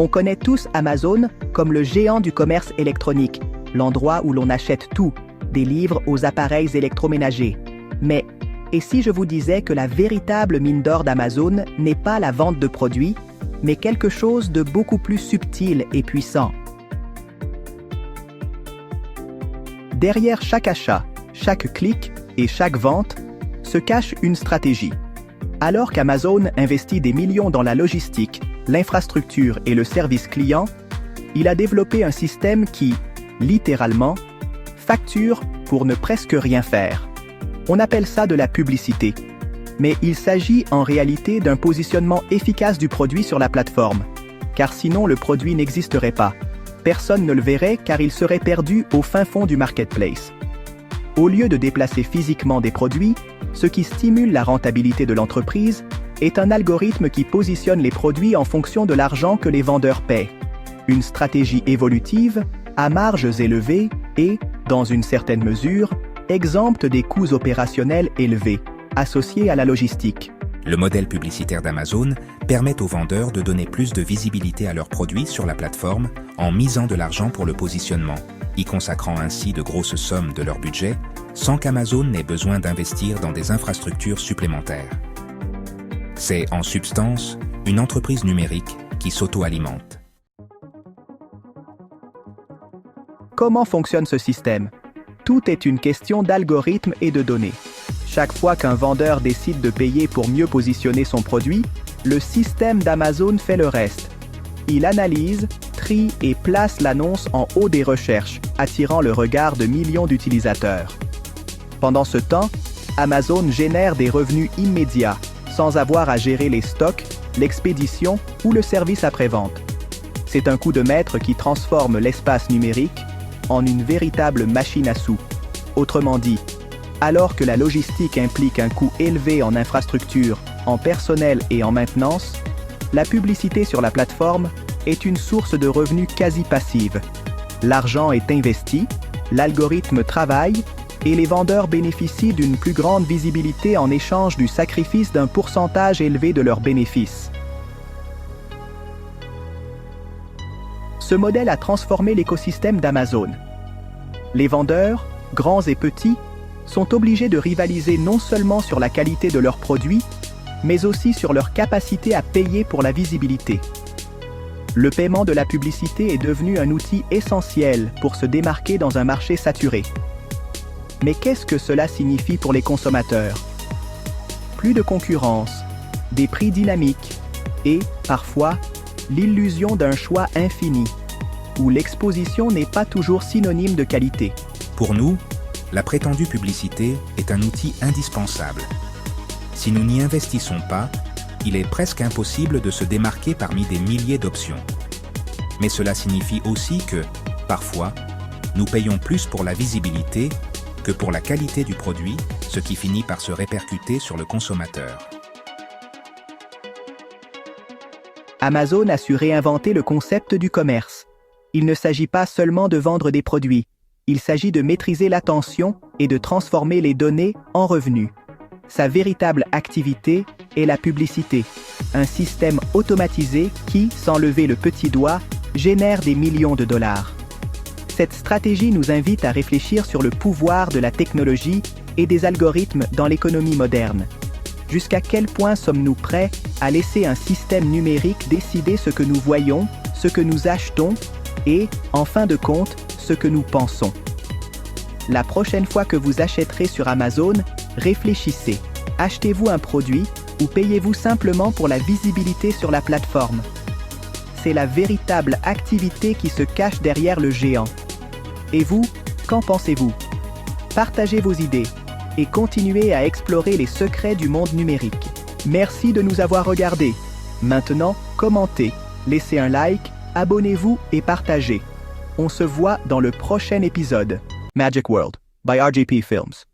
On connaît tous Amazon comme le géant du commerce électronique, l'endroit où l'on achète tout, des livres aux appareils électroménagers. Mais, et si je vous disais que la véritable mine d'or d'Amazon n'est pas la vente de produits, mais quelque chose de beaucoup plus subtil et puissant? Derrière chaque achat, chaque clic et chaque vente se cache une stratégie. Alors qu'Amazon investit des millions dans la logistique, l'infrastructure et le service client, il a développé un système qui, littéralement, facture pour ne presque rien faire. On appelle ça de la publicité. Mais il s'agit en réalité d'un positionnement efficace du produit sur la plateforme, car sinon le produit n'existerait pas. Personne ne le verrait car il serait perdu au fin fond du marketplace. Au lieu de déplacer physiquement des produits, ce qui stimule la rentabilité de l'entreprise est un algorithme qui positionne les produits en fonction de l'argent que les vendeurs paient. Une stratégie évolutive, à marges élevées et, dans une certaine mesure, exempte des coûts opérationnels élevés, associés à la logistique. Le modèle publicitaire d'Amazon permet aux vendeurs de donner plus de visibilité à leurs produits sur la plateforme en misant de l'argent pour le positionnement, y consacrant ainsi de grosses sommes de leur budget, sans qu'Amazon n'ait besoin d'investir dans des infrastructures supplémentaires. C'est, en substance, une entreprise numérique qui s'auto-alimente. Comment fonctionne ce système? Tout est une question d'algorithme et de données. Chaque fois qu'un vendeur décide de payer pour mieux positionner son produit, le système d'Amazon fait le reste. Il analyse, trie et place l'annonce en haut des recherches, attirant le regard de millions d'utilisateurs. Pendant ce temps, Amazon génère des revenus immédiats, sans avoir à gérer les stocks, l'expédition ou le service après-vente. C'est un coup de maître qui transforme l'espace numérique en une véritable machine à sous. Autrement dit, alors que la logistique implique un coût élevé en infrastructure, en personnel et en maintenance, la publicité sur la plateforme est une source de revenus quasi passive. L'argent est investi, l'algorithme travaille et les vendeurs bénéficient d'une plus grande visibilité en échange du sacrifice d'un pourcentage élevé de leurs bénéfices. Ce modèle a transformé l'écosystème d'Amazon. Les vendeurs, grands et petits, sont obligés de rivaliser non seulement sur la qualité de leurs produits, mais aussi sur leur capacité à payer pour la visibilité. Le paiement de la publicité est devenu un outil essentiel pour se démarquer dans un marché saturé. Mais qu'est-ce que cela signifie pour les consommateurs? Plus de concurrence, des prix dynamiques et, parfois, l'illusion d'un choix infini, où l'exposition n'est pas toujours synonyme de qualité. Pour nous, la prétendue publicité est un outil indispensable. Si nous n'y investissons pas, il est presque impossible de se démarquer parmi des milliers d'options. Mais cela signifie aussi que, parfois, nous payons plus pour la visibilité que pour la qualité du produit, ce qui finit par se répercuter sur le consommateur. Amazon a su réinventer le concept du commerce. Il ne s'agit pas seulement de vendre des produits, il s'agit de maîtriser l'attention et de transformer les données en revenus. Sa véritable activité est la publicité, un système automatisé qui, sans lever le petit doigt, génère des millions de dollars. Cette stratégie nous invite à réfléchir sur le pouvoir de la technologie et des algorithmes dans l'économie moderne. Jusqu'à quel point sommes-nous prêts à laisser un système numérique décider ce que nous voyons, ce que nous achetons et, en fin de compte, ce que nous pensons? La prochaine fois que vous achèterez sur Amazon, réfléchissez. Achetez-vous un produit ou payez-vous simplement pour la visibilité sur la plateforme? C'est la véritable activité qui se cache derrière le géant. Et vous, qu'en pensez-vous? Partagez vos idées et continuez à explorer les secrets du monde numérique. Merci de nous avoir regardés. Maintenant, commentez, laissez un like, abonnez-vous et partagez. On se voit dans le prochain épisode. Magic World by RGP Films.